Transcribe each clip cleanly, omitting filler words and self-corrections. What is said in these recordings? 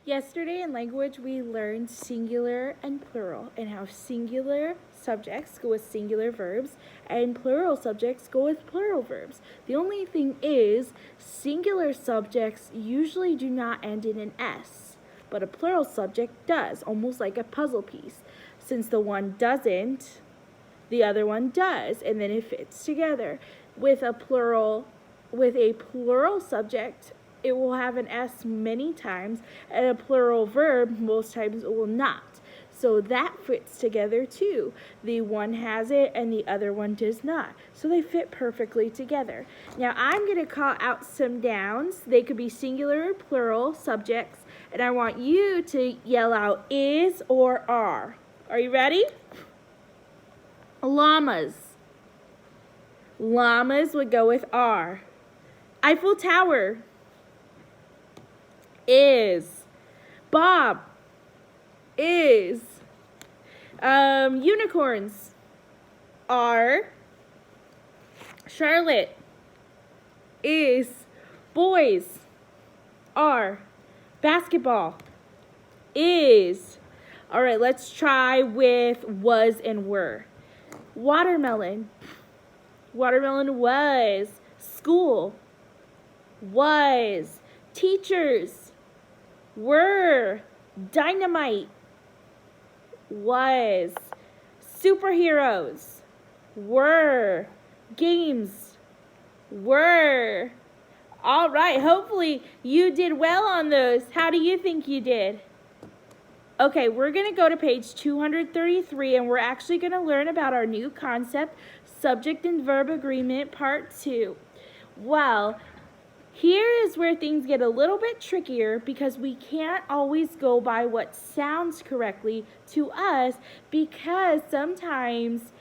Yesterday in language, we learned singular and plural, and how singular subjects go with singular verbs and plural subjects go with plural verbs. The only thing is, singular subjects usually do not end in an S, but a plural subject does, almost like a puzzle piece. Since the one doesn't, the other one does, and then it fits together. With a plural subject, it will have an S many times, and a plural verb most times it will not. So that fits together too. The one has it and the other one does not. So they fit perfectly together. Now I'm going to call out some nouns. They could be singular or plural subjects, and I want you to yell out is or are. Are you ready? Llamas. Llamas would go with are. Eiffel Tower. Is. Bob. Is. Unicorns. Are. Charlotte. Is. Boys. Are. Basketball. Is. All right, let's try with was and were. Watermelon. Watermelon was. School. Was. Teachers. Were. Dynamite. Was. Superheroes. Were. Games. Were. All right, hopefully you did well on those. How do you think you did? Okay, we're going to go to page 233, and we're actually going to learn about our new concept, subject and verb agreement, part 2. Well, here is where things get a little bit trickier because we can't always go by what sounds correctly to us, because sometimes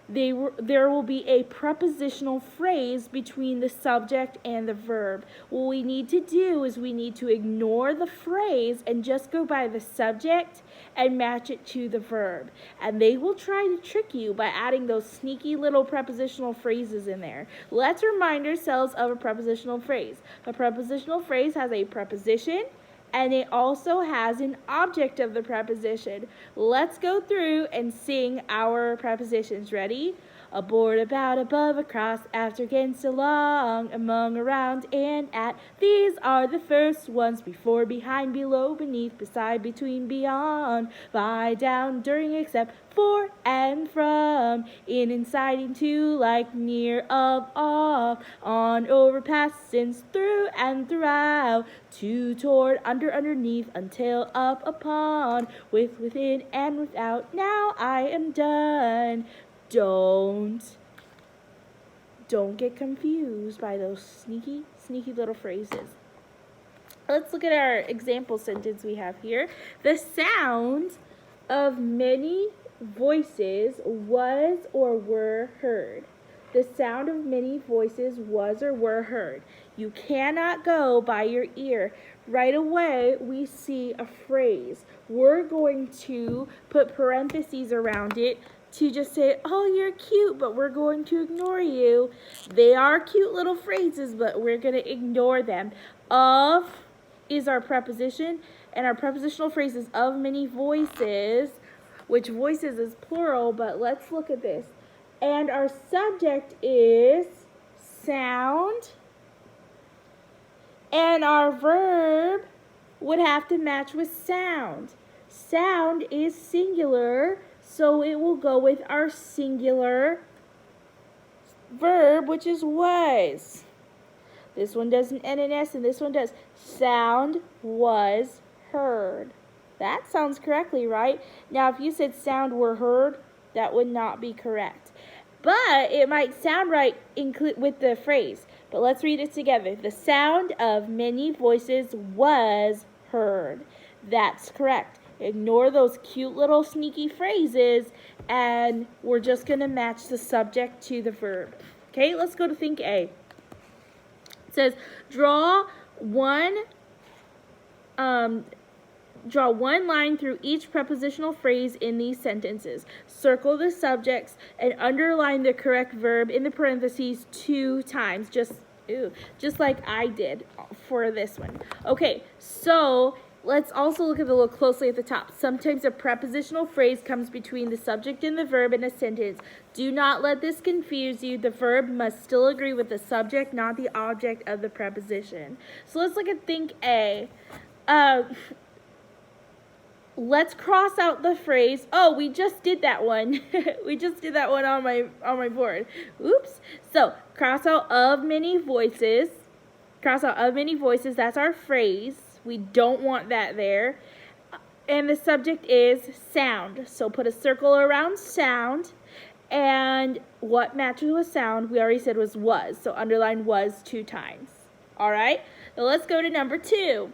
there will be a prepositional phrase between the subject and the verb. What we need to do is we need to ignore the phrase and just go by the subject and match it to the verb. And they will try to trick you by adding those sneaky little prepositional phrases in there. Let's remind ourselves of a prepositional phrase. A prepositional phrase has a preposition, and it also has an object of the preposition. Let's go through and sing our prepositions. Ready? Aboard, about, above, across, after, against, along, among, around, and at. These are the first ones: before, behind, below, beneath, beside, between, beyond, by, down, during, except, for, and from, in, inside, into, like, near, of, off, on, over, past, since, through, and throughout, to, toward, under, underneath, until, up, upon, with, within, and without. Now I am done. Don't get confused by those sneaky little phrases. Let's look at our example sentence we have here. The sound of many voices was or were heard. The sound of many voices was or were heard. You cannot go by your ear. Right away, we see a phrase. We're going to put parentheses around it to just say, oh, you're cute, but we're going to ignore you. They are cute little phrases, but we're going to ignore them. Of is our preposition, and our prepositional phrase is of many voices, which voices is plural, but let's look at this. And our subject is sound, and our verb would have to match with sound. Sound is singular, so it will go with our singular verb, which is was. This one doesn't end in S, and this one does. Sound was heard. That sounds correctly, right? Now, if you said sound were heard, that would not be correct. But it might sound right with the phrase. But let's read it together. The sound of many voices was heard. That's correct. Ignore those cute little sneaky phrases, and we're just going to match the subject to the verb. Okay, let's go to think A. It says, draw one line through each prepositional phrase in these sentences. Circle the subjects and underline the correct verb in the parentheses 2 times, just like I did for this one. Okay, so let's also look closely at the top. Sometimes a prepositional phrase comes between the subject and the verb in a sentence. Do not let this confuse you. The verb must still agree with the subject, not the object of the preposition. So let's look at think A. Let's cross out the phrase. Oh, we just did that one. We just did that one on my board. Oops. So cross out of many voices. Cross out of many voices. That's our phrase. We don't want that there. And the subject is sound. So put a circle around sound. And what matches with sound, we already said was. So underline was 2 times. All right. Now let's go to number 2.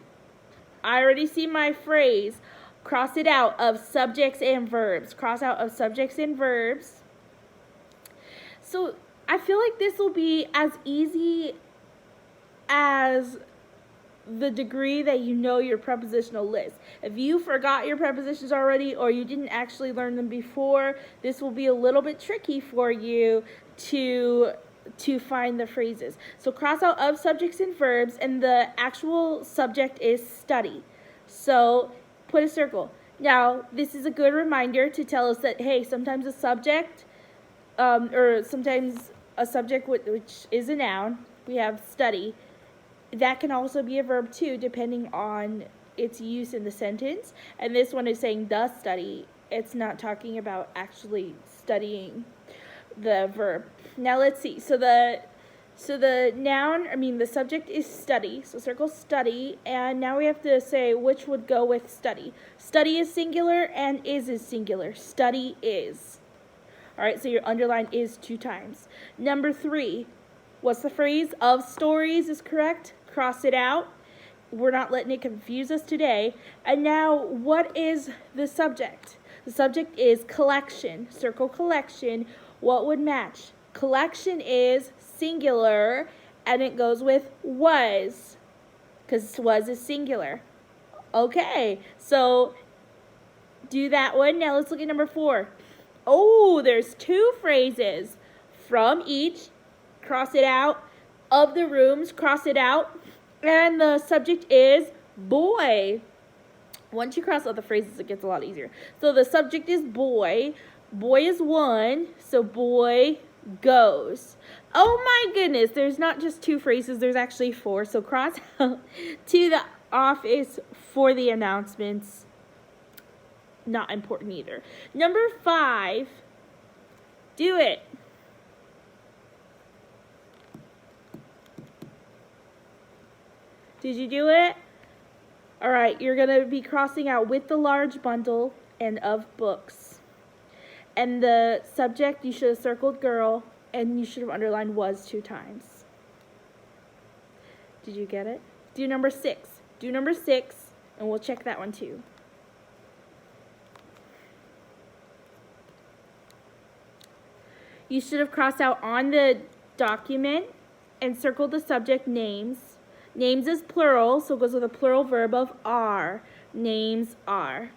I already see my phrase. Cross it out of subjects and verbs. Cross out of subjects and verbs. So I feel like this will be as easy as the degree that you know your prepositional list. If you forgot your prepositions already or you didn't actually learn them before, this will be a little bit tricky for you to find the phrases. So cross out of subjects and verbs, and the actual subject is study. So put a circle. Now, this is a good reminder to tell us that, hey, sometimes a subject, or sometimes a subject which is a noun, we have study, that can also be a verb too, depending on its use in the sentence. And this one is saying the study. It's not talking about actually studying the verb. Now let's see. So the subject is study. So circle study. And now we have to say which would go with study. Study is singular and is singular. Study is. All right, so your underline is 2 times. Number 3, what's the phrase? Of stories is correct. Cross it out. We're not letting it confuse us today. And now, what is the subject? The subject is collection. Circle collection. What would match? Collection is singular, and it goes with was, because was is singular. Okay, so do that one. Now let's look at number 4. Oh, there's 2 phrases. From each, cross it out. Of the rooms, cross it out. And the subject is boy. Once you cross out the phrases, it gets a lot easier. So the subject is boy. Boy is 1, so boy goes. Oh my goodness, there's not just 2 phrases, there's actually 4. So cross out to the office for the announcements. Not important either. Number 5, do it. Did you do it? All right, you're going to be crossing out with the large bundle and of books. And the subject, you should have circled girl, and you should have underlined was 2 times. Did you get it? Do number 6. Do number 6, and we'll check that one too. You should have crossed out on the document and circled the subject names. Names is plural, so it goes with a plural verb of are. Names are.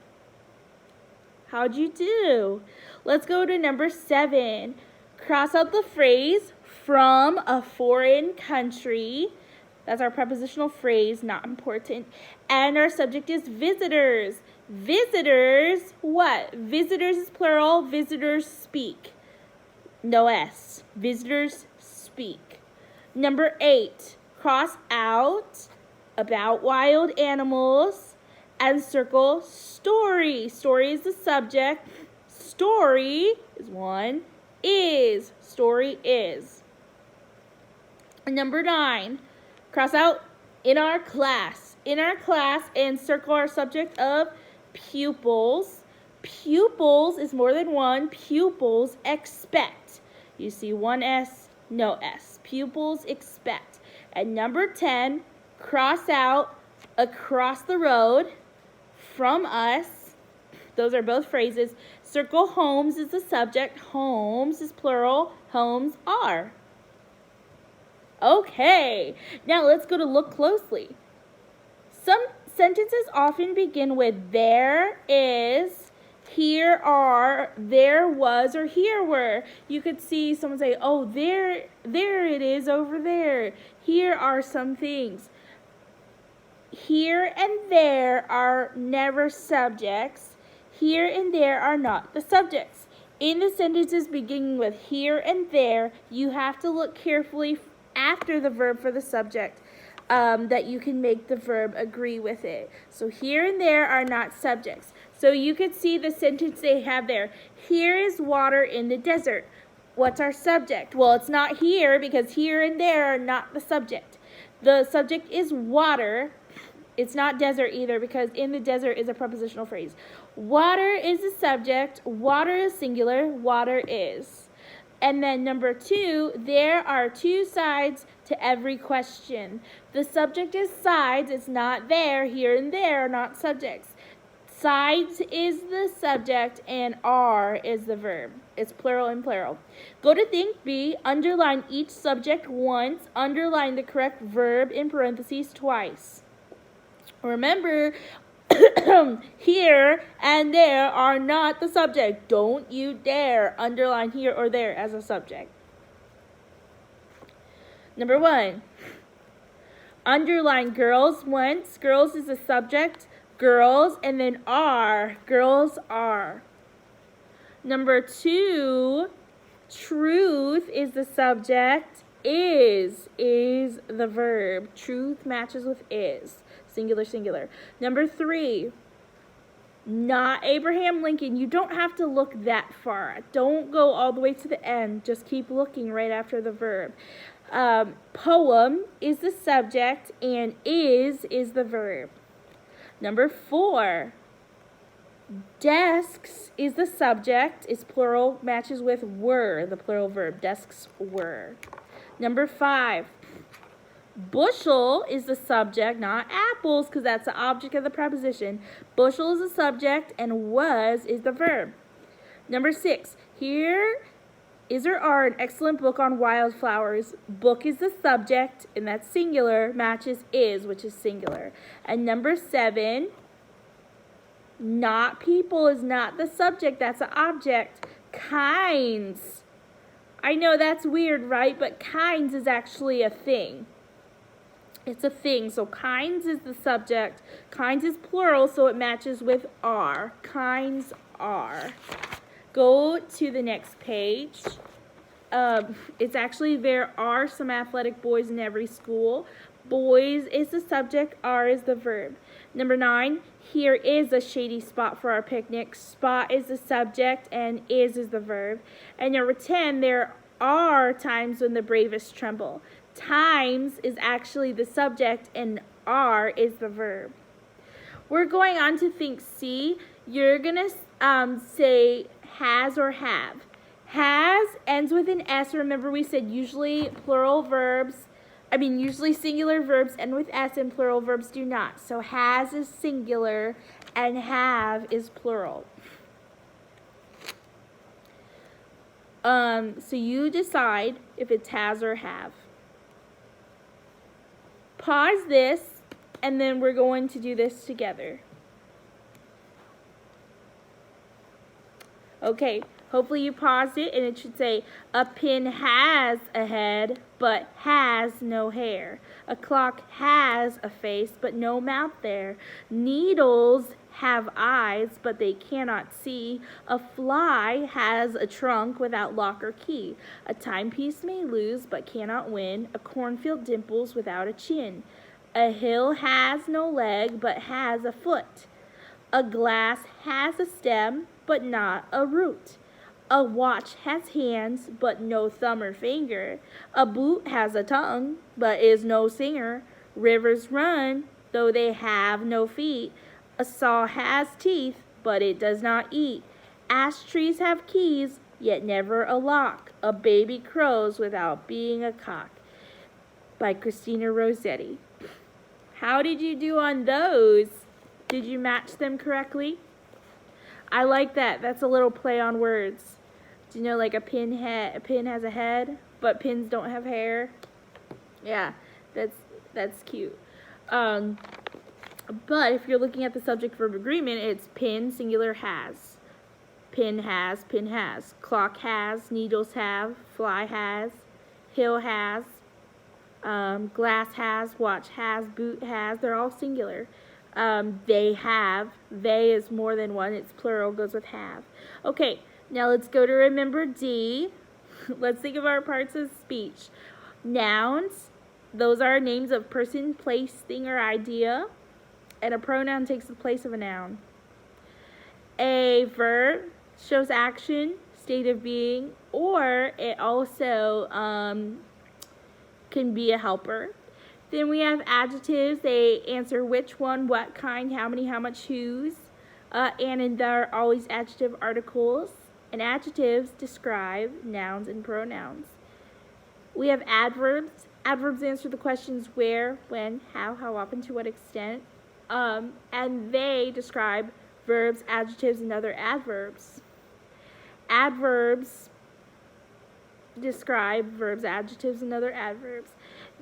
How'd you do? Let's go to number 7. Cross out the phrase from a foreign country. That's our prepositional phrase, not important. And our subject is visitors. Visitors, what? Visitors is plural. Visitors speak. No S. Visitors speak. Number 8. Cross out about wild animals and circle story. Story is the subject. Story is 1. Is. Story is. And number 9. Cross out in our class. In our class and circle our subject of pupils. Pupils is more than 1. Pupils expect. You see 1 S, no S. Pupils expect. And number 10, cross out across the road from us. Those are both phrases. Circle homes is the subject. Homes is plural. Homes are. Okay, now let's go to look closely. Some sentences often begin with there is, here are, there was, or here were. You could see someone say, oh, there it is over there. Here are some things. Here and there are never subjects. Here and there are not the subjects. In the sentences beginning with here and there, you have to look carefully after the verb for the subject, that you can make the verb agree with it. So here and there are not subjects. So you could see the sentence they have there. Here is water in the desert. What's our subject? Well, it's not here because here and there are not the subject. The subject is water. It's not desert either because in the desert is a prepositional phrase. Water is the subject. Water is singular. Water is. And then number 2, there are 2 sides to every question. The subject is sides. It's not there. Here and there are not subjects. Sides is the subject and are is the verb. It's plural and plural. Go to think B, underline each subject once, underline the correct verb in parentheses twice. Remember, here and there are not the subject. Don't you dare underline here or there as a subject. Number 1, underline girls once. Girls is the subject. Girls, and then are. Girls are. Number 2, truth is the subject. Is the verb. Truth matches with is. Singular, singular. Number 3, not Abraham Lincoln. You don't have to look that far. Don't go all the way to the end. Just keep looking right after the verb. Poem is the subject, and is the verb. Number 4, desks is the subject. It's plural, matches with were, the plural verb. Desks were. Number 5, bushel is the subject, not apples, because that's the object of the preposition. Bushel is the subject, and was is the verb. Number 6, here is or are an excellent book on wildflowers. Book is the subject, and that's singular, matches is, which is singular. And number 7, not people is not the subject, that's the object. Kinds. I know that's weird, right? But kinds is actually a thing. It's a thing. So kinds is the subject. Kinds is plural, so it matches with are. Kinds are. Go to the next page. It's actually, there are some athletic boys in every school. Boys is the subject, are is the verb. Number 9, here is a shady spot for our picnic. Spot is the subject, and is the verb. And number 10, there are times when the bravest tremble. Times is actually the subject, and are is the verb. We're going on to think C. You're going to say has or have. Has ends with an S. Remember we said usually usually singular verbs end with S and plural verbs do not. So has is singular and have is plural. So you decide if it's has or have. Pause this, and then we're going to do this together. Okay, hopefully you paused it, and it should say, a pin has a head, but has no hair. A clock has a face, but no mouth there. Needles have eyes, but they cannot see. A fly has a trunk without lock or key. A timepiece may lose, but cannot win. A cornfield dimples without a chin. A hill has no leg, but has a foot. A glass has a stem, but not a root. A watch has hands, but no thumb or finger. A boot has a tongue, but is no singer. Rivers run, though they have no feet. A saw has teeth, but it does not eat. Ash trees have keys, yet never a lock. A baby crows without being a cock. By Christina Rossetti. How did you do on those? Did you match them correctly? I like that. That's a little play on words. Do you know, like a pin has a head, but pins don't have hair? Yeah, that's cute. But if you're looking at the subject-verb agreement, it's pin, singular, has. Pin has, pin has. Clock has, needles have, fly has, hill has. Glass has, watch has, boot has. They're all singular. They have. They is more than one. It's plural. Goes with have. Okay, now let's go to remember D. Let's think of our parts of speech. Nouns. Those are names of person, place, thing, or idea. And a pronoun takes the place of a noun. A verb shows action, state of being, or it also can be a helper. Then we have adjectives. They answer which one, what kind, how many, how much, whose. And they're always adjective articles. And adjectives describe nouns and pronouns. We have adverbs. Adverbs answer the questions where, when, how often, to what extent. And they describe verbs, adjectives, and other adverbs. Adverbs describe verbs, adjectives, and other adverbs.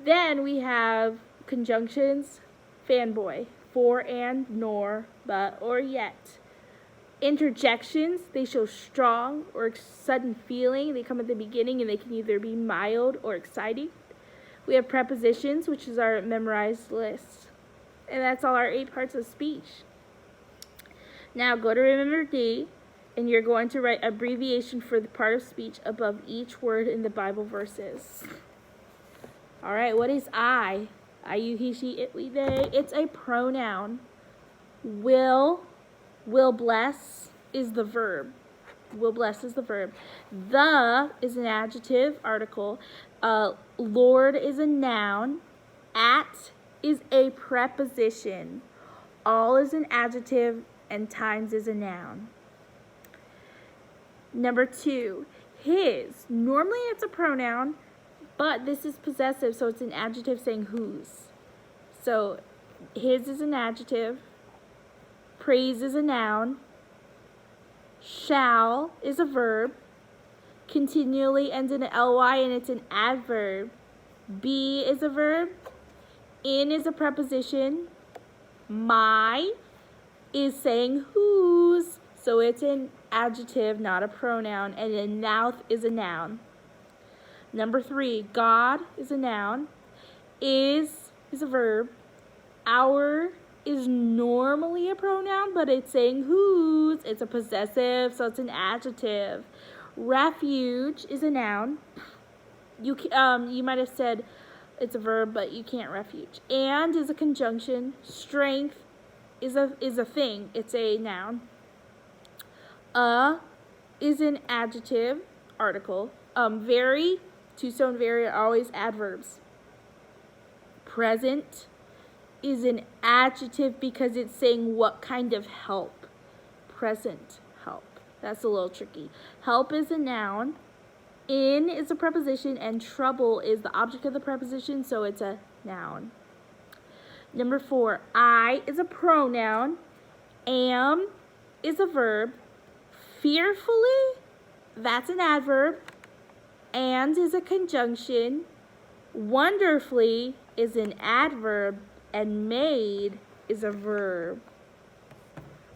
Then we have conjunctions, fanboy, for and, nor, but, or yet. Interjections, they show strong or sudden feeling. They come at the beginning and they can either be mild or exciting. We have prepositions, which is our memorized list. And that's all our 8 parts of speech. Now go to remember D, and you're going to write abbreviation for the part of speech above each word in the Bible verses. All right, what is I? I, you, he, she, it, we, they. It's a pronoun. Will bless is the verb. Will bless is the verb. The is an adjective article. Lord is a noun. At is a preposition. All is an adjective, and times is a noun. Number 2, his. Normally it's a pronoun, but this is possessive, so it's an adjective saying whose. So his is an adjective. Praise is a noun. Shall is a verb. Continually ends in an ly, and it's an adverb. Be is a verb. In is a preposition. My is saying whose, so it's an adjective, not a pronoun, and then mouth is a noun. Number 3, God is a noun. Is a verb. Our is normally a pronoun, but it's saying whose. It's a possessive, so it's an adjective. Refuge is a noun. You might have said it's a verb, but you can't refuge. And is a conjunction. Strength is a thing. It's a noun. Is an adjective article. Very, to, so, and very are always adverbs. Present is an adjective because it's saying what kind of help. Present help. That's a little tricky. Help is a noun. In is a preposition, and trouble is the object of the preposition, so it's a noun. Number 4, I is a pronoun. Am is a verb. Fearfully, that's an adverb. And is a conjunction. Wonderfully is an adverb. And made is a verb.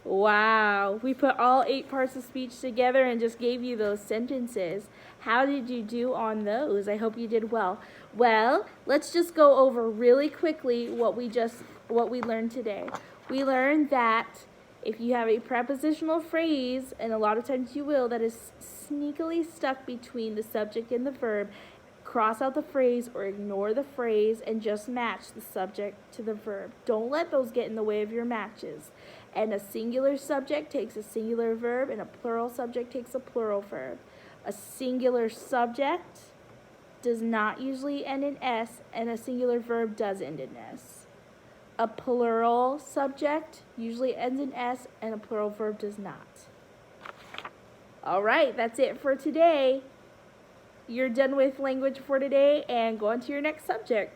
Wow, we put all 8 parts of speech together and just gave you those sentences. How did you do on those? I hope you did well. Well, let's just go over really quickly what we learned today. We learned that if you have a prepositional phrase, and a lot of times you will, that is sneakily stuck between the subject and the verb, cross out the phrase or ignore the phrase and just match the subject to the verb. Don't let those get in the way of your matches. And a singular subject takes a singular verb, and a plural subject takes a plural verb. A singular subject does not usually end in S, and a singular verb does end in S. A plural subject usually ends in S, and a plural verb does not. All right, that's it for today. You're done with language for today, and go on to your next subject.